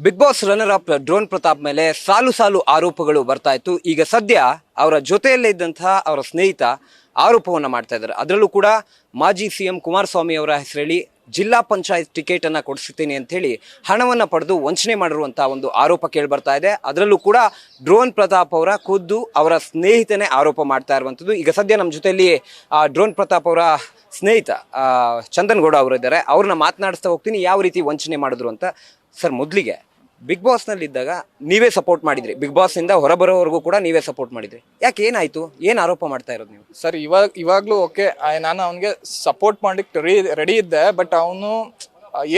Big Boss runner up drone Pratap ಮೇಲೆ ಸಾಲು ಸಾಲು ಆರೋಪಗಳು ಬರ್ತಾ ಇತ್ತು. ಈಗ ಸದ್ಯ ಅವರ ಜೊತೆಯಲ್ಲೇ ಇದ್ದಂತಹ ಅವರ ಸ್ನೇಹಿತ ಆರೋಪವನ್ನ ಮಾಡ್ತಾ ಇದ್ದಾರೆ. ಅದರಲ್ಲೂ ಕೂಡ ಮಾಜಿ ಸಿಎಂ ಕುಮಾರಸ್ವಾಮಿ ಅವರ ಹೆಸರಲ್ಲಿ ಜಿಲ್ಲಾ ಪಂಚಾಯತ್ ಟಿಕೆಟ್ ಅನ್ನ ಕೊಡಿಸ್ತೀನಿ ಅಂತ ಹೇಳಿ ಹಣವನ್ನ ಪಡೆದು ವಂಚನೆ ಮಾಡಿರುವಂತಹ ಒಂದು ಆರೋಪ ಕೇಳಿ ಬರ್ತಾ ಇದೆ. ಅದರಲ್ಲೂ ಕೂಡ ಡ್ರೋನ್ ಪ್ರತಾಪ್ ಅವರ ಖುದ್ದು ಅವರ ಸ್ನೇಹಿತನೇ ಆರೋಪ ಮಾಡ್ತಾ ಇರುವಂಥದ್ದು. ಈಗ ಸದ್ಯ ನಮ್ಮ ಜೊತೆಯಲ್ಲಿ ಡ್ರೋನ್ ಪ್ರತಾಪ್ ಅವರ ಸ್ನೇಹಿತ ಚಂದನ್ ಗೌಡ ಅವರು ಇದ್ದಾರೆ. ಅವ್ರನ್ನ ಮಾತನಾಡಿಸ್ತಾ ಹೋಗ್ತೀನಿ ಯಾವ ರೀತಿ ವಂಚನೆ ಮಾಡಿದ್ರು ಅಂತ. ಸರ್, ಮೊದಲಿಗೆ ಬಿಗ್ ಬಾಸ್ನಲ್ಲಿ ಇದ್ದಾಗ ನೀವೇ ಸಪೋರ್ಟ್ ಮಾಡಿದ್ರಿ, ಬಿಗ್ ಬಾಸ್ನಿಂದ ಹೊರಬರೋವರೆಗೂ ಕೂಡ ನೀವೇ ಸಪೋರ್ಟ್ ಮಾಡಿದ್ರಿ. ಯಾಕೆ, ಏನಾಯ್ತು, ಏನು ಆರೋಪ ಮಾಡ್ತಾ ಇರೋದು ನೀವು? ಸರ್, ಇವಾಗಲೂ ಓಕೆ, ನಾನು ಅವನಿಗೆ ಸಪೋರ್ಟ್ ಮಾಡ್ಲಿಕ್ಕೆ ರೆಡಿ ಇದ್ದೆ. ಬಟ್ ಅವನು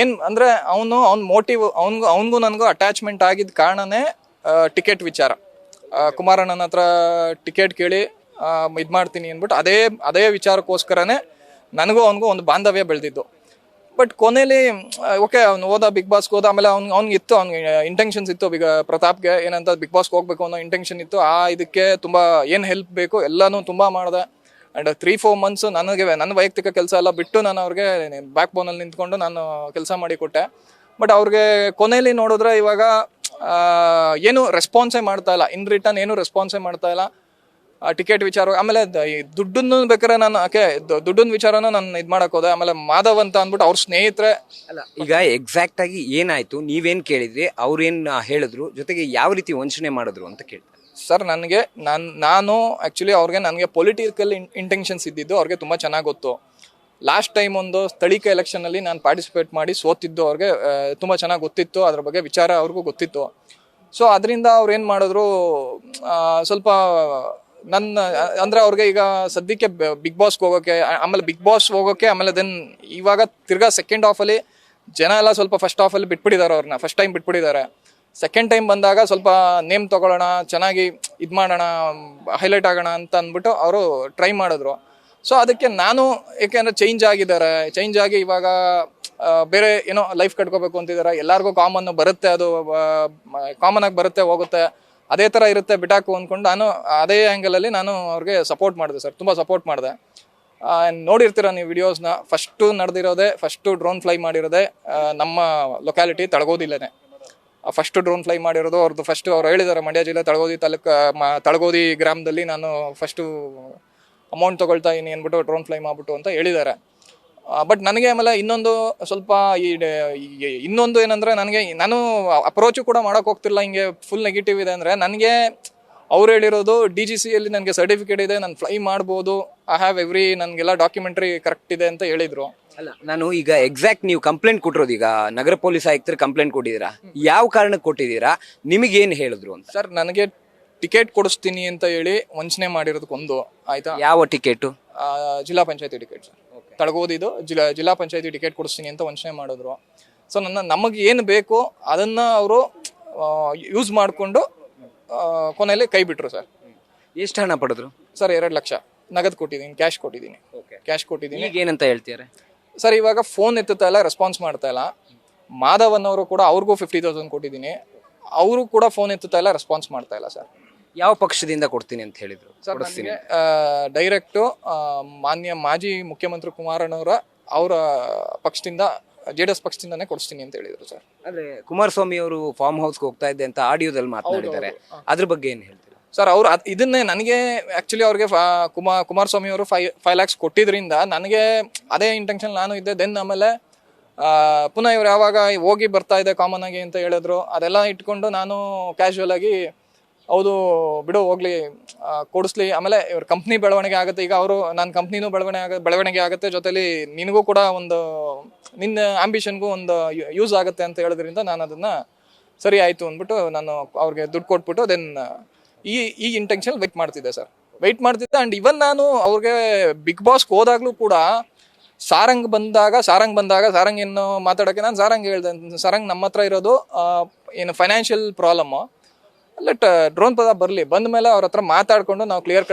ಏನು ಅಂದರೆ ಅವನ ಮೋಟಿವ್ ಅವನಿಗೂ ನನಗೂ ಅಟ್ಯಾಚ್ಮೆಂಟ್ ಆಗಿದ್ದ ಕಾರಣನೇ ಟಿಕೆಟ್ ವಿಚಾರ. ಕುಮಾರಣ್ಣನ ಹತ್ರ ಟಿಕೆಟ್ ಕೇಳಿ ಇದು ಮಾಡ್ತೀನಿ ಅಂದ್ಬಿಟ್ಟು ಅದೇ ವಿಚಾರಕ್ಕೋಸ್ಕರನೇ ನನಗೂ ಅವನಿಗೂ ಒಂದು ಬಾಂಧವ್ಯ ಬೆಳೆದಿದ್ದು. ಬಟ್ ಕೊನೆಯಲ್ಲಿ ಓಕೆ, ಅವ್ನು ಹೋದ, ಬಿಗ್ ಬಾಸ್ಗೆ ಹೋದ. ಆಮೇಲೆ ಅವ್ನಿಗೆ ಇತ್ತು, ಅವ್ನಿಗೆ ಇಂಟೆನ್ಷನ್ಸ್ ಇತ್ತು. ಪ್ರತಾಪ್ಗೆ ಏನಂತ ಬಿಗ್ ಬಾಸ್ಗೆ ಹೋಗ್ಬೇಕು ಅನ್ನೋ ಇಂಟೆನ್ಷನ್ ಇತ್ತು. ಇದಕ್ಕೆ ತುಂಬ ಏನು ಹೆಲ್ಪ್ ಬೇಕು ಎಲ್ಲನೂ ತುಂಬ ಮಾಡಿದೆ. ಆ್ಯಂಡ್ 3-4 months ನನ್ನ ವೈಯಕ್ತಿಕ ಕೆಲಸ ಎಲ್ಲ ಬಿಟ್ಟು ನಾನು ಅವ್ರಿಗೆ ಬ್ಯಾಕ್ ಬೋನಲ್ಲಿ ನಿಂತ್ಕೊಂಡು ನಾನು ಕೆಲಸ ಮಾಡಿ ಕೊಟ್ಟೆ. ಬಟ್ ಅವ್ರಿಗೆ ಕೊನೆಯಲ್ಲಿ ನೋಡಿದ್ರೆ ಇವಾಗ ಏನು ರೆಸ್ಪಾನ್ಸೇ ಮಾಡ್ತಾ ಇಲ್ಲ. ಇನ್ ರಿಟರ್ನ್ ಏನು ರೆಸ್ಪಾನ್ಸೇ ಮಾಡ್ತಾ ಇಲ್ಲ ಟಿಕೆಟ್ ವಿಚಾರ. ಆಮೇಲೆ ದುಡ್ಡನ್ನು ಬೇಕಾದ್ರೆ ನಾನು ದುಡ್ಡಿನ ವಿಚಾರನ ನಾನು ಇದು ಮಾಡಕ್ ಹೋದೆ. ಆಮೇಲೆ ಮಾಧವ್ ಅಂತ ಅಂದ್ಬಿಟ್ಟು ಅವ್ರ ಸ್ನೇಹಿತರೆ. ಅಲ್ಲ, ಈಗ ಎಕ್ಸಾಕ್ಟ್ ಆಗಿ ಏನಾಯ್ತು, ನೀವೇನ್ ಕೇಳಿದ್ರಿ, ಅವ್ರೇನ್ ಹೇಳಿದ್ರು, ಜೊತೆಗೆ ಯಾವ ರೀತಿ ವಂಚನೆ ಮಾಡಿದ್ರು ಅಂತ ಕೇಳ್ತಾರೆ. ಸರ್, ನಾನು ಆ್ಯಕ್ಚುಲಿ ನನಗೆ ಪೊಲಿಟಿಕಲ್ ಇಂಟೆನ್ಷನ್ಸ್ ಇದ್ದಿದ್ದು ಅವ್ರಿಗೆ ತುಂಬ ಚೆನ್ನಾಗಿ ಗೊತ್ತು. ಲಾಸ್ಟ್ ಟೈಮ್ ಒಂದು ಸ್ಥಳೀಯ ಎಲೆಕ್ಷನಲ್ಲಿ ನಾನು ಪಾರ್ಟಿಸಿಪೇಟ್ ಮಾಡಿ ಸೋತಿದ್ದು ಅವ್ರಿಗೆ ತುಂಬ ಚೆನ್ನಾಗಿ ಗೊತ್ತಿತ್ತು. ಅದ್ರ ಬಗ್ಗೆ ವಿಚಾರ ಅವ್ರಿಗೂ ಗೊತ್ತಿತ್ತು. ಸೊ ಅದರಿಂದ ಅವ್ರು ಏನು ಮಾಡಿದ್ರು, ಸ್ವಲ್ಪ ಅಂದರೆ ಅವ್ರಿಗೆ ಈಗ ಸದ್ಯಕ್ಕೆ ಬಿಗ್ ಬಾಸ್ಗೆ ಹೋಗೋಕ್ಕೆ, ಆಮೇಲೆ ದೆನ್ ಇವಾಗ ತಿರ್ಗಾ ಸೆಕೆಂಡ್ ಹಾಫಲ್ಲಿ ಜನ ಎಲ್ಲ ಸ್ವಲ್ಪ ಫಸ್ಟ್ ಹಾಫಲ್ಲಿ ಬಿಟ್ಬಿಟ್ಟಿದ್ದಾರೆ ಅವ್ರನ್ನ. ಫಸ್ಟ್ ಟೈಮ್ ಬಿಟ್ಬಿಟ್ಟಿದ್ದಾರೆ. ಸೆಕೆಂಡ್ ಟೈಮ್ ಬಂದಾಗ ಸ್ವಲ್ಪ ನೇಮ್ ತೊಗೊಳ್ಳೋಣ, ಚೆನ್ನಾಗಿ ಇದು ಮಾಡೋಣ, ಹೈಲೈಟ್ ಆಗೋಣ ಅಂತ ಅಂದ್ಬಿಟ್ಟು ಅವರು ಟ್ರೈ ಮಾಡಿದ್ರು. ಸೊ ಅದಕ್ಕೆ ನಾನು, ಏಕೆಂದರೆ ಚೇಂಜ್ ಆಗಿ ಇವಾಗ ಬೇರೆ ಏನೋ ಲೈಫ್ ಕಟ್ಕೋಬೇಕು ಅಂತಿದ್ದಾರೆ. ಎಲ್ಲರಿಗೂ ಕಾಮನ್ ಬರುತ್ತೆ, ಅದು ಕಾಮನ್ ಆಗಿ ಬರುತ್ತೆ ಹೋಗುತ್ತೆ, ಅದೇ ಥರ ಇರುತ್ತೆ, ಬಿಟಾಕು ಅಂದ್ಕೊಂಡು ನಾನು ಅದೇ ಆ್ಯಂಗಲಲ್ಲಿ ನಾನು ಅವ್ರಿಗೆ ಸಪೋರ್ಟ್ ಮಾಡಿದೆ ಸರ್. ತುಂಬ ಸಪೋರ್ಟ್ ಮಾಡಿದೆ. ನೋಡಿರ್ತೀರ ನೀವು ವಿಡಿಯೋಸ್ನ. ಫಸ್ಟು ಡ್ರೋನ್ ಫ್ಲೈ ಮಾಡಿರೋದೆ ನಮ್ಮ ಲೊಕ್ಯಾಲಿಟಿ ತಳಗೋದಿಲ್ಲೇ. ಫಸ್ಟು ಡ್ರೋನ್ ಫ್ಲೈ ಮಾಡಿರೋದು ಅವ್ರದ್ದು. ಅವ್ರು ಹೇಳಿದ್ದಾರೆ, ಮಂಡ್ಯ ಜಿಲ್ಲೆ ತಳಗೋದಿ ಗ್ರಾಮದಲ್ಲಿ ನಾನು ಫಸ್ಟು ಅಮೌಂಟ್ ತೊಗೊಳ್ತಾ ಇದ್ದೀನಿ ಅಂದ್ಬಿಟ್ಟು ಡ್ರೋನ್ ಫ್ಲೈ ಮಾಡಿಬಿಟ್ಟು ಅಂತ ಹೇಳಿದ್ದಾರೆ. ಬಟ್ ನನಗೆ ಆಮೇಲೆ ಇನ್ನೊಂದು ಏನಂದರೆ, ನಾನು ಅಪ್ರೋಚು ಕೂಡ ಮಾಡೋಕೆ ಹೋಗ್ತಿಲ್ಲ. ಹಿಂಗೆ ಫುಲ್ ನೆಗೆಟಿವ್ ಇದೆ ಅಂದರೆ, ನನಗೆ ಅವ್ರು ಹೇಳಿರೋದು DGCಯಲ್ಲಿ ನನಗೆ ಸರ್ಟಿಫಿಕೇಟ್ ಇದೆ, ನಾನು ಫ್ಲೈ ಮಾಡ್ಬೋದು, ಐ ಹ್ಯಾವ್ ನನಗೆಲ್ಲ ಡಾಕ್ಯುಮೆಂಟ್ರಿ ಕರೆಕ್ಟ್ ಇದೆ ಅಂತ ಹೇಳಿದರು. ಅಲ್ಲ, ನಾನು ಈಗ ಎಕ್ಸಾಕ್ಟ್ ನೀವು ಕಂಪ್ಲೇಂಟ್ ಕೊಟ್ಟಿರೋದು, ಈಗ ನಗರ ಪೊಲೀಸ್ ಆಯುಕ್ತರು ಕಂಪ್ಲೇಂಟ್ ಕೊಟ್ಟಿದ್ದೀರಾ, ಯಾವ ಕಾರಣಕ್ಕೆ ಕೊಟ್ಟಿದ್ದೀರಾ, ನಿಮಗೇನು ಹೇಳಿದ್ರು ಅಂತ? ಸರ್, ನನಗೆ ಟಿಕೆಟ್ ಕೊಡಿಸ್ತೀನಿ ಅಂತ ಹೇಳಿ ವಂಚನೆ ಮಾಡಿರೋದಕ್ಕೊಂದು ಆಯ್ತಾ. ಯಾವ ಟಿಕೆಟು? ಜಿಲ್ಲಾ ಪಂಚಾಯತಿ ಟಿಕೆಟ್ ಸರ್. ತಳಗೋದಿದ್ದು ಜಿಲ್ಲಾ ಪಂಚಾಯತಿ ಟಿಕೆಟ್ ಕೊಡಿಸ್ತೀನಿ ಅಂತ ವಂಚನೆ ಮಾಡಿದ್ರು. ಸೊ ನಮಗೆ ಏನು ಬೇಕು ಅದನ್ನು ಅವರು ಯೂಸ್ ಮಾಡಿಕೊಂಡು ಕೊನೆಯಲ್ಲಿ ಕೈ ಬಿಟ್ಟರು ಸರ್. ಎಷ್ಟು ಹಣ ಪಡೆದ್ರು ಸರ್? 2 ಲಕ್ಷ ನಗದು ಕೊಟ್ಟಿದ್ದೀನಿ, ಕ್ಯಾಶ್ ಕೊಟ್ಟಿದ್ದೀನಿ. ಈಗ ಏನಂತ ಹೇಳ್ತೀರಾ ಸರ್? ಇವಾಗ ಫೋನ್ ಎತ್ತುತ್ತಾ ಇಲ್ಲ, ರೆಸ್ಪಾನ್ಸ್ ಮಾಡ್ತಾ ಇಲ್ಲ. ಮಾಧವ್ ಅನ್ನೋರು ಕೂಡ, ಅವ್ರಿಗೂ 50,000 ಕೊಟ್ಟಿದ್ದೀನಿ. ಅವರು ಕೂಡ ಫೋನ್ ಎತ್ತುತ್ತಾ ಇಲ್ಲ, ರೆಸ್ಪಾನ್ಸ್ ಮಾಡ್ತಾ ಇಲ್ಲ ಸರ್. ಯಾವ ಪಕ್ಷದಿಂದ ಕೊಡ್ತೀನಿ ಅಂತ ಹೇಳಿದ್ರು ಸರ್? ನನಗೆ ಡೈರೆಕ್ಟು ಮಾನ್ಯ ಮಾಜಿ ಮುಖ್ಯಮಂತ್ರಿ ಕುಮಾರಣ್ಣವರ ಪಕ್ಷದಿಂದ, JDS ಪಕ್ಷದಿಂದಾನೇ ಕೊಡಿಸ್ತೀನಿ ಅಂತ ಹೇಳಿದ್ರು ಸರ್. ಅಂದ್ರೆ ಕುಮಾರಸ್ವಾಮಿ ಅವರು ಫಾರ್ಮ್ ಹೌಸ್ಗೆ ಹೋಗ್ತಾ ಇದ್ದೆ ಅಂತ ಆಡಿಯೋದಲ್ಲಿ ಮಾತನಾಡಿದ್ದಾರೆ, ಅದ್ರ ಬಗ್ಗೆ ಏನು ಹೇಳ್ತೀರಾ ಸರ್? ಅವ್ರು ಇದನ್ನೇ ನನಗೆ ಆ್ಯಕ್ಚುಲಿ ಅವ್ರಿಗೆ ಕುಮಾರಸ್ವಾಮಿ ಅವರು 5 lakhs ಕೊಟ್ಟಿದ್ರಿಂದ ನನಗೆ ಅದೇ ಇಂಟೆನ್ಷನ್ ನಾನು ಇದ್ದೆ. ದೆನ್ ಆಮೇಲೆ ಪುನಃ ಇವ್ರು ಯಾವಾಗ ಹೋಗಿ ಬರ್ತಾ ಇದೆ ಕಾಮನ್ ಆಗಿ ಅಂತ ಹೇಳಿದ್ರು, ಅದೆಲ್ಲ ಇಟ್ಕೊಂಡು ನಾನು ಕ್ಯಾಶುವಲ್ ಆಗಿ ಹೌದು ಬಿಡು ಹೋಗ್ಲಿ, ಕೊಡಿಸ್ಲಿ, ಆಮೇಲೆ ಇವ್ರ ಕಂಪ್ನಿ ಬೆಳವಣಿಗೆ ಆಗುತ್ತೆ. ಈಗ ನನ್ನ ಕಂಪ್ನಿನೂ ಬೆಳವಣಿಗೆ ಆಗುತ್ತೆ, ಜೊತೆಲಿ ನಿನಗೂ ಕೂಡ ನಿನ್ನ ಆಂಬಿಷನ್ಗೂ ಒಂದು ಯೂಸ್ ಆಗುತ್ತೆ ಅಂತ ಹೇಳೋದ್ರಿಂದ ನಾನು ಅದನ್ನು ಸರಿ ಆಯಿತು ಅಂದ್ಬಿಟ್ಟು ನಾನು ಅವ್ರಿಗೆ ದುಡ್ಡು ಕೊಟ್ಬಿಟ್ಟು ದೆನ್ ಈ ಇಂಟೆನ್ಷನ್ ವೆಯ್ಟ್ ಮಾಡ್ತಿದ್ದೆ ಸರ್. ಆ್ಯಂಡ್ ಇವನ್ ನಾನು ಅವ್ರಿಗೆ ಬಿಗ್ ಬಾಸ್ಗೆ ಹೋದಾಗಲೂ ಕೂಡ ಸಾರಂಗ್ ಬಂದಾಗ ಸಾರಂಗ್ ಏನು ಮಾತಾಡೋಕ್ಕೆ ನಾನು ಸಾರಂಗ್ ಹೇಳ್ದೆ, ಸಾರಂಗ್ ನಮ್ಮ ಹತ್ರ ಇರೋದು ಏನು financial problem, let drone Pratap ಬರಲಿ, ಬಂದ ಮೇಲೆ ಅವ್ರ ಹತ್ರ ಮಾತಾಡಿಕೊಂಡು ನಾವು ಕ್ಲಿಯರ್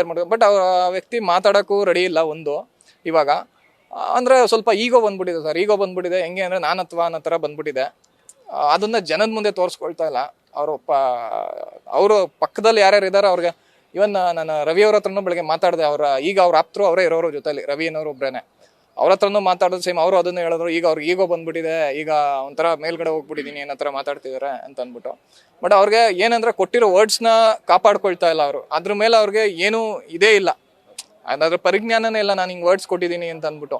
ಮಾಡ್ತೀವಿ. ಬಟ್ ಆ ವ್ಯಕ್ತಿ ಮಾತಾಡೋಕ್ಕೂ ರೆಡಿ ಇಲ್ಲ. ಇವಾಗ ಅಂದರೆ ಸ್ವಲ್ಪ ಈಗೋ ಬಂದ್ಬಿಟ್ಟಿದೆ. ಹೆಂಗೆ ಅಂದರೆ ಅನ್ನೋ ಥರ ಬಂದ್ಬಿಟ್ಟಿದೆ. ಅದನ್ನು ಜನದ ಮುಂದೆ ತೋರಿಸ್ಕೊಳ್ತಾ ಇಲ್ಲ. ಅವರು ಪಕ್ಕದಲ್ಲಿ ಯಾರ್ಯಾರು ಇದ್ದಾರೆ ಅವ್ರಿಗೆ, ಇವನ್ ನಾನು ರವಿ ಅವ್ರ ಹತ್ರನೂ ಬೆಳಗ್ಗೆ ಮಾತಾಡಿದೆ. ಈಗ ಅವ್ರ ಆಪ್ತರು ಅವರೇ ಇರೋರು ಜೊತೆಲಿ, ರವಿ ಅನ್ನೋರು ಒಬ್ಬರೇನೆ. ಅವ್ರ ಹತ್ರನೂ ಮಾತಾಡೋದು ಸೇಮ್, ಅವರು ಅದನ್ನ ಹೇಳಿದ್ರು. ಈಗ ಅವ್ರಿಗೆ ಈಗೋ ಬಂದ್ಬಿಟ್ಟಿದೆ, ಈಗ ಒಂಥರ ಮೇಲ್ಗಡೆ ಹೋಗ್ಬಿಟ್ಟಿದೀನಿ ಅನ್ನೋ ಥರ ಮಾತಾಡ್ತಿದ್ದಾರೆ ಅಂತ ಅಂದ್ಬಿಟ್ಟು. ಬಟ್ ಅವ್ರಿಗೆ ಏನಂದ್ರೆ ಕೊಟ್ಟಿರೋ ವರ್ಡ್ಸ್ನ ಕಾಪಾಡ್ಕೊಳ್ತಾ ಇಲ್ಲ ಅವರು. ಅದ್ರ ಮೇಲೆ ಅವ್ರಿಗೆ ಏನೂ ಇದೇ ಇಲ್ಲ, ಅದ್ರ ಪರಿಜ್ಞಾನನೇ ಇಲ್ಲ. ನಾನು ಹಿಂಗೆ ವರ್ಡ್ಸ್ ಕೊಟ್ಟಿದ್ದೀನಿ ಅಂತ ಅಂದ್ಬಿಟ್ಟು.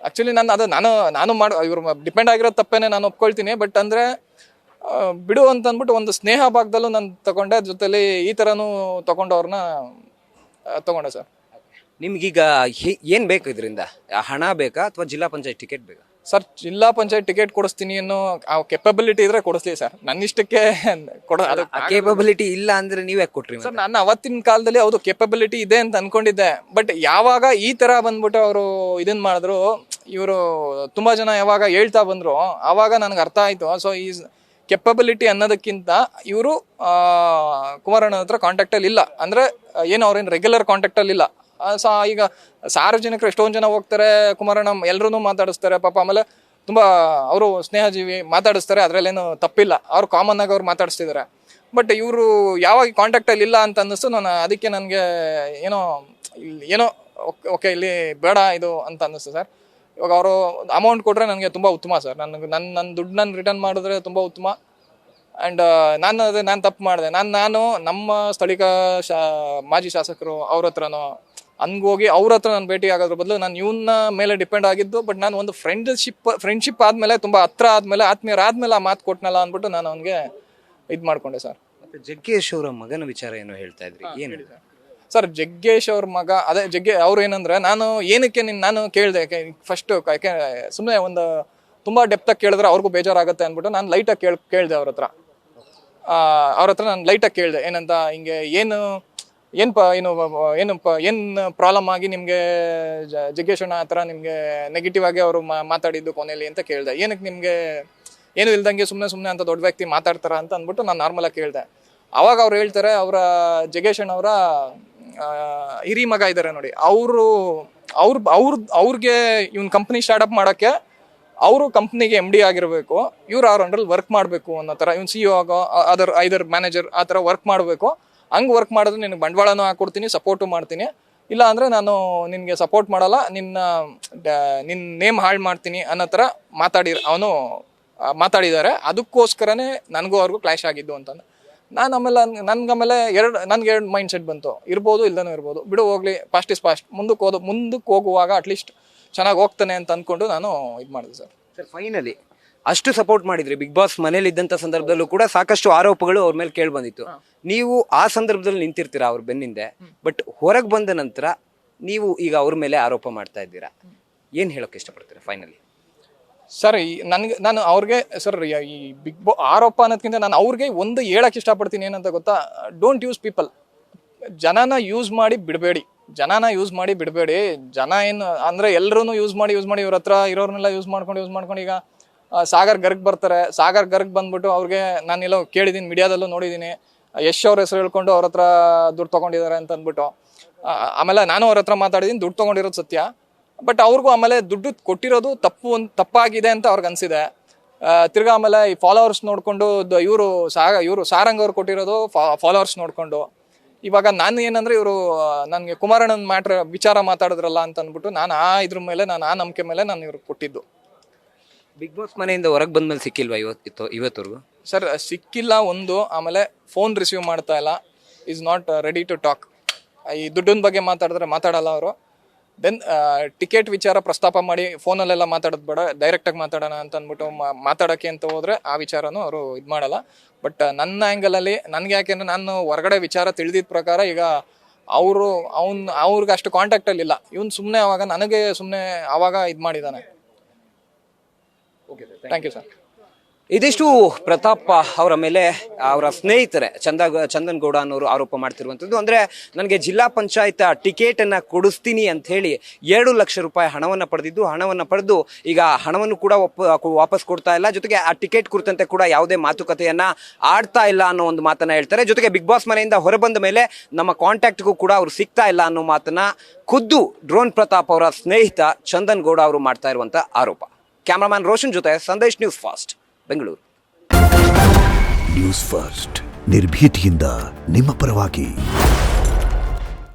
ಆ್ಯಕ್ಚುಲಿ ನಾನು ಇವ್ರು ಡಿಪೆಂಡ್ ಆಗಿರೋ ತಪ್ಪೇನೆ ನಾನು ಒಪ್ಕೊಳ್ತೀನಿ. ಬಟ್ ಅಂದರೆ ಬಿಡು ಅಂತ ಅಂದ್ಬಿಟ್ಟು ಒಂದು ಸ್ನೇಹ ಭಾಗದಲ್ಲೂ ನಾನು ತಗೊಂಡೆ, ಜೊತೆಲಿ ಈ ಥರನೂ ತಗೊಂಡು ಅವ್ರನ್ನ ತಗೊಂಡೆ ಸರ್. ನಿಮ್ಗೀಗ ಏನ್ ಬೇಕು ಇದರಿಂದ? ಹಣ ಬೇಕಾ ಅಥವಾ ಜಿಲ್ಲಾ ಪಂಚಾಯತ್ ಟಿಕೆಟ್ ಬೇಕಾ? ಸರ್, ಜಿಲ್ಲಾ ಪಂಚಾಯತ್ ಟಿಕೆಟ್ ಕೊಡಿಸ್ತೀನಿ ಅನ್ನೋ ಆ ಕೆಪಬಿಲಿಟಿ ಇದ್ರೆ ಕೊಡಿಸ್ಲಿ ಸರ್. ನನ್ನ ಇಷ್ಟಕ್ಕೆ ಕೇಪಬಿಲಿಟಿ ಇಲ್ಲ ಅಂದ್ರೆ ನೀವ್ ಯಾಕೆ ಕೊಟ್ರಿ? ಸರ್, ನಾನು ಅವತ್ತಿನ ಕಾಲದಲ್ಲಿ ಹೌದು ಕೆಪಬಿಲಿಟಿ ಇದೆ ಅಂತ ಅನ್ಕೊಂಡಿದ್ದೆ. ಬಟ್ ಯಾವಾಗ ಈ ತರ ಬಂದ್ಬಿಟ್ಟು ಅವರು ಇದನ್ ಮಾಡಿದ್ರು, ಇವರು ತುಂಬಾ ಜನ ಯಾವಾಗ ಹೇಳ್ತಾ ಬಂದ್ರು, ಆವಾಗ ನನಗೆ ಅರ್ಥ ಆಯ್ತು. ಸೊ ಈ ಕೆಪಬಿಲಿಟಿ ಅನ್ನೋದಕ್ಕಿಂತ ಇವರು ಕುಮಾರಣ್ಣ ಹತ್ರ ಕಾಂಟ್ಯಾಕ್ಟ್ ಅಲ್ಲಿ ಇಲ್ಲ, ಅಂದ್ರೆ ಏನು ಅವ್ರೇನು ರೆಗ್ಯುಲರ್ ಕಾಂಟ್ಯಾಕ್ಟ್ ಅಲ್ಲಿ ಇಲ್ಲ. ಈಗ ಸಾರ್ವಜನಿಕರು ಎಷ್ಟೊಂದು ಜನ ಹೋಗ್ತಾರೆ, ಕುಮಾರಣ್ಣ ಎಲ್ಲರೂ ಮಾತಾಡಿಸ್ತಾರೆ ಪಾಪ. ಆಮೇಲೆ ತುಂಬಾ ಅವರು ಸ್ನೇಹಜೀವಿ, ಮಾತಾಡಿಸ್ತಾರೆ, ಅದ್ರಲ್ಲೇನು ತಪ್ಪಿಲ್ಲ. ಅವ್ರು ಕಾಮನ್ ಆಗಿ ಅವ್ರು ಮಾತಾಡಿಸ್ತಿದ್ದಾರೆ. ಬಟ್ ಇವರು ಯಾವಾಗ ಕಾಂಟ್ಯಾಕ್ಟ್ ಅಲ್ಲಿ ಇಲ್ಲ ಅಂತ ಅನ್ನಿಸ್ತು. ನಾನು ಅದಕ್ಕೆ ನನಗೆ ಏನೋ ಓಕೆ ಇಲ್ಲಿ ಬೇಡ ಇದು ಅಂತ ಅನ್ನಿಸ್ತು ಸರ್. ಇವಾಗ ಅವರು ಅಮೌಂಟ್ ಕೊಟ್ರೆ ನನಗೆ ತುಂಬ ಉತ್ತಮ ಸರ್. ನನ್ನ ದುಡ್ಡನ್ನ ರಿಟರ್ನ್ ಮಾಡಿದ್ರೆ ತುಂಬ ಉತ್ತಮ. ಆ್ಯಂಡ್ ನಾನು ತಪ್ಪು ಮಾಡಿದೆ. ನಾನು ನಮ್ಮ ಸ್ಥಳೀಯ ಮಾಜಿ ಶಾಸಕರು ಅವ್ರ ಹತ್ರನೋ ಹಂಗೋಗಿ ಅವ್ರ ಹತ್ರ ನಾನು ಭೇಟಿ ಆಗೋದ್ರ ಬದಲು ನಾನು ಇವನ್ನ ಮೇಲೆ ಡಿಪೆಂಡ್ ಆಗಿದ್ದು. ಬಟ್ ನಾನು ಒಂದು ಫ್ರೆಂಡ್ಶಿಪ್ ಆದಮೇಲೆ, ತುಂಬ ಹತ್ರ ಆದಮೇಲೆ, ಆತ್ಮೀಯರಾದ್ಮೇಲೆ ಆ ಮಾತು ಕೊಟ್ಟನಲ್ಲ ಅಂದ್ಬಿಟ್ಟು ನಾನು ಅವನಿಗೆ ಇದು ಮಾಡ್ಕೊಂಡೆ ಸರ್. ಮತ್ತೆ ಜಗ್ಗೇಶ್ ಅವರ ಮಗನ ವಿಚಾರ ಏನೋ ಹೇಳ್ತಾ ಇದ್ರಿ, ಏನು ಹೇಳಿ ಸರ್? ಜಗ್ಗೇಶ್ ಅವ್ರ ಮಗ, ಅದೇ ಅವ್ರು ಏನಂದ್ರೆ, ನಾನು ಏನಕ್ಕೆ ನಾನು ಕೇಳಿದೆ ಫಸ್ಟ್, ಯಾಕೆ ಸುಮ್ಮನೆ ಒಂದು ತುಂಬ ಡೆಪ್ತಾಗಿ ಕೇಳಿದ್ರೆ ಅವ್ರಿಗೂ ಬೇಜಾರಾಗುತ್ತೆ ಅಂದ್ಬಿಟ್ಟು ನಾನು ಲೈಟಾಗಿ ಕೇಳಿದೆ ಅವ್ರ ಹತ್ರ ನಾನು ಲೈಟಾಗಿ ಕೇಳಿದೆ. ಏನಂತ, ಹಿಂಗೆ ಏನು ಪ್ರಾಬ್ಲಮ್ ಆಗಿ ನಿಮಗೆ ಜಗ್ಗೇಶ್ ಅಣ್ಣ ಆ ಥರ ನಿಮಗೆ ನೆಗೆಟಿವ್ ಆಗಿ ಅವರು ಮಾತಾಡಿದ್ದು ಕೊನೆಯಲ್ಲಿ ಅಂತ ಕೇಳಿದೆ. ಏನಕ್ಕೆ ನಿಮಗೆ ಏನು ಇಲ್ದಂಗೆ ಸುಮ್ಮನೆ ಅಂತ ದೊಡ್ಡ ವ್ಯಕ್ತಿ ಮಾತಾಡ್ತಾರ ಅಂತ ಅಂದ್ಬಿಟ್ಟು ನಾನು ನಾರ್ಮಲಾಗಿ ಕೇಳಿದೆ. ಅವಾಗ ಅವ್ರು ಹೇಳ್ತಾರೆ, ಅವರ ಜಗ್ಗೇಶ್ ಅಣ್ಣ ಅವರ ಹಿರಿ ಮಗ ಇದ್ದಾರೆ ನೋಡಿ, ಅವ್ರಿಗೆ ಇವ್ನ ಕಂಪ್ನಿ ಸ್ಟಾರ್ಟಪ್ ಮಾಡೋಕ್ಕೆ ಅವರು ಕಂಪ್ನಿಗೆ MD ಆಗಿರಬೇಕು, ಇವ್ರು ಅವ್ರ ಅಂಡ್ರಲ್ಲಿ ವರ್ಕ್ ಮಾಡಬೇಕು ಅನ್ನೋ ಥರ. ಇವ್ನು CEO ಆಗೋ ಐದರ್ ಮ್ಯಾನೇಜರ್ ಆ ಥರ ವರ್ಕ್ ಮಾಡಬೇಕು. ಹಂಗೆ ವರ್ಕ್ ಮಾಡಿದ್ರೆ ನಿನಗೆ ಬಂಡವಾಳನೂ ಹಾಕ್ಕೊಡ್ತೀನಿ, ಸಪೋರ್ಟು ಮಾಡ್ತೀನಿ. ಇಲ್ಲ ಅಂದರೆ ನಾನು ನಿನಗೆ ಸಪೋರ್ಟ್ ಮಾಡಲ್ಲ, ನಿನ್ನ ನೇಮ್ ಹಾಳು ಮಾಡ್ತೀನಿ ಅನ್ನೋ ಥರ ಮಾತಾಡಿದ್ದಾರೆ. ಅದಕ್ಕೋಸ್ಕರನೇ ನನಗೂ ಅವ್ರಿಗೂ ಕ್ಲಾಶ್ ಆಗಿದ್ದು ಅಂತಂದು ನಾನು ಆಮೇಲೆ ನನಗೆ ಎರಡು ಮೈಂಡ್ ಸೆಟ್ ಬಂತು. ಇರ್ಬೋದು, ಇಲ್ಲದೂ ಇರ್ಬೋದು, ಬಿಡು ಹೋಗ್ಲಿ, ಪಾಸ್ಟ್ ಇಸ್ ಪಾಸ್ಟ್. ಮುಂದಕ್ಕೆ ಹೋಗುವಾಗ ಅಟ್ಲೀಸ್ಟ್ ಚೆನ್ನಾಗಿ ಹೋಗ್ತಾನೆ ಅಂತ ಅಂದ್ಕೊಂಡು ನಾನು ಇದು ಮಾಡಿದೆ ಸರ್. ಫೈನಲಿ ಅಷ್ಟು ಸಪೋರ್ಟ್ ಮಾಡಿದ್ರಿ. ಬಿಗ್ ಬಾಸ್ ಮನೇಲಿ ಇದ್ದಂಥ ಸಂದರ್ಭದಲ್ಲೂ ಕೂಡ ಸಾಕಷ್ಟು ಆರೋಪಗಳು ಅವ್ರ ಮೇಲೆ ಕೇಳಿ ಬಂದಿತ್ತು. ನೀವು ಆ ಸಂದರ್ಭದಲ್ಲಿ ನಿಂತಿರ್ತೀರಾ ಅವ್ರ ಬೆನ್ನಿಂದೆ. ಬಟ್ ಹೊರಗೆ ಬಂದ ನಂತರ ನೀವು ಈಗ ಅವ್ರ ಮೇಲೆ ಆರೋಪ ಮಾಡ್ತಾ ಇದ್ದೀರಾ, ಏನು ಹೇಳೋಕೆ ಇಷ್ಟಪಡ್ತೀರಾ ಫೈನಲಿ? ಸರ್, ನಾನು ಅವ್ರಿಗೆ ಸರ್ ಈ ಆರೋಪ ಅನ್ನೋದಕ್ಕಿಂತ ನಾನು ಅವ್ರಿಗೆ ಒಂದು ಹೇಳಕ್ಕೆ ಇಷ್ಟಪಡ್ತೀನಿ. ಏನಂತ ಗೊತ್ತಾ? Don't use people. ಜನನ ಯೂಸ್ ಮಾಡಿ ಬಿಡಬೇಡಿ. ಜನ ಏನು ಅಂದರೆ ಎಲ್ಲರೂ ಯೂಸ್ ಮಾಡಿ ಇವ್ರ ಹತ್ರ ಇರೋರ್ನೆಲ್ಲ ಯೂಸ್ ಮಾಡ್ಕೊಂಡು ಈಗ ಸಾಗರ್ ಗರ್ಗ್ ಬರ್ತಾರೆ. ಸಾಗರ್ ಗರ್ಗ್ ಬಂದ್ಬಿಟ್ಟು ಅವ್ರಿಗೆ ನಾನೆಲ್ಲೋ ಕೇಳಿದ್ದೀನಿ, ಮೀಡಿಯಾದಲ್ಲೂ ನೋಡಿದ್ದೀನಿ, ಯಶ್ ಅವ್ರ ಹೆಸರು ಹೇಳ್ಕೊಂಡು ಅವ್ರ ಹತ್ರ ದುಡ್ಡು ತೊಗೊಂಡಿದ್ದಾರೆ ಅಂತ ಅಂದ್ಬಿಟ್ಟು. ಆಮೇಲೆ ನಾನು ಅವ್ರ ಹತ್ರ ಮಾತಾಡಿದ್ದೀನಿ, ದುಡ್ಡು ತೊಗೊಂಡಿರೋದು ಸತ್ಯ. ಬಟ್ ಅವ್ರಿಗೂ ಆಮೇಲೆ ದುಡ್ಡು ಕೊಟ್ಟಿರೋದು ತಪ್ಪಾಗಿದೆ ಅಂತ ಅವ್ರಿಗೆ ಅನಿಸಿದೆ. ತಿರ್ಗಾ ಆಮೇಲೆ ಈ ಫಾಲೋವರ್ಸ್ ನೋಡಿಕೊಂಡು ಇವರು ಸಾರಂಗ್ ಅವ್ರು ಕೊಟ್ಟಿರೋದು ಫಾಲೋವರ್ಸ್ ನೋಡಿಕೊಂಡು. ಇವಾಗ ನಾನು ಏನಂದ್ರೆ, ಇವರು ನನಗೆ ಕುಮಾರಣ್ಣನ ವಿಚಾರ ಮಾತಾಡಿದ್ರಲ್ಲ ಅಂತ ಅಂದ್ಬಿಟ್ಟು ನಾನು ಆ ನಂಬಿಕೆ ಮೇಲೆ ನಾನು ಇವ್ರಿಗೆ ಕೊಟ್ಟಿದ್ದು. ಬಿಗ್ ಬಾಸ್ ಮನೆಯಿಂದ ಹೊರಗೆ ಬಂದ್ಮೇಲೆ ಸಿಕ್ಕಿಲ್ವಾ ಇವತ್ತವರೆಗೂ? ಸರ್, ಸಿಕ್ಕಿಲ್ಲ ಒಂದು. ಆಮೇಲೆ ಫೋನ್ ರಿಸೀವ್ ಮಾಡ್ತಾ ಇಲ್ಲ, is not ready to talk. ಈ ದುಡ್ಡಿನ ಬಗ್ಗೆ ಮಾತಾಡಿದ್ರೆ ಮಾತಾಡಲ್ಲ ಅವರು. ದೆನ್ ಟಿಕೆಟ್ ವಿಚಾರ ಪ್ರಸ್ತಾಪ ಮಾಡಿ ಫೋನಲ್ಲೆಲ್ಲ ಮಾತಾಡೋದು ಬೇಡ, ಡೈರೆಕ್ಟಾಗಿ ಮಾತಾಡೋಣ ಅಂತ ಅಂದ್ಬಿಟ್ಟು ಮಾತಾಡೋಕ್ಕೆ ಅಂತ ಹೋದರೆ ಆ ವಿಚಾರನೂ ಅವರು ಇದು ಮಾಡಲ್ಲ. ಬಟ್ ನನ್ನ ಆ್ಯಂಗಲಲ್ಲಿ ನನಗೆ, ಯಾಕೆಂದರೆ ನಾನು ಹೊರಗಡೆ ವಿಚಾರ ತಿಳಿದಿದ್ದ ಪ್ರಕಾರ ಈಗ ಅವ್ರಿಗೆ ಅಷ್ಟು ಕಾಂಟ್ಯಾಕ್ಟಲ್ಲಿ ಇಲ್ಲ. ಇವನು ಸುಮ್ಮನೆ ಆವಾಗ ಇದು ಮಾಡಿದ್ದಾನೆ. Thank you sir. ಇದಿಷ್ಟು ಪ್ರತಾಪ್ ಅವರ ಮೇಲೆ ಅವರ ಸ್ನೇಹಿತರೆ ಚಂದನ್ ಗೌಡ ಅನ್ನೋರು ಆರೋಪ ಮಾಡ್ತಿರುವಂಥದ್ದು. ಅಂದರೆ ನನಗೆ ಜಿಲ್ಲಾ ಪಂಚಾಯತ್ ಟಿಕೆಟನ್ನು ಕೊಡಿಸ್ತೀನಿ ಅಂತ ಹೇಳಿ 2 ಲಕ್ಷ ರೂಪಾಯಿ ಹಣವನ್ನು ಪಡೆದು ಈಗ ಹಣವನ್ನು ಕೂಡ ವಾಪಸ್ ಕೊಡ್ತಾ ಇಲ್ಲ. ಜೊತೆಗೆ ಆ ಟಿಕೆಟ್ ಕುರಿತಂತೆ ಕೂಡ ಯಾವುದೇ ಮಾತುಕತೆಯನ್ನು ಆಡ್ತಾ ಇಲ್ಲ ಅನ್ನೋ ಒಂದು ಮಾತನ್ನು ಹೇಳ್ತಾರೆ. ಜೊತೆಗೆ ಬಿಗ್ ಬಾಸ್ ಮನೆಯಿಂದ ಹೊರಬಂದ ಮೇಲೆ ನಮ್ಮ ಕಾಂಟ್ಯಾಕ್ಟ್ಗೂ ಕೂಡ ಅವರು ಸಿಗ್ತಾ ಇಲ್ಲ ಅನ್ನೋ ಮಾತನ್ನು ಖುದ್ದು ಡ್ರೋನ್ ಪ್ರತಾಪ್ ಅವರ ಸ್ನೇಹಿತ ಚಂದನ್ ಗೌಡ ಅವರು ಮಾಡ್ತಾ ಇರುವಂಥ ಆರೋಪ. ಕ್ಯಾಮರಾಮ್ಯಾನ್ ರೋಷನ್ ಜೊತೆ Sandesh, news fast, Bengaluru. News first, ನಿರ್ಭೀತಿಯಿಂದ ನಿಮ್ಮ ಪರವಾಗಿ.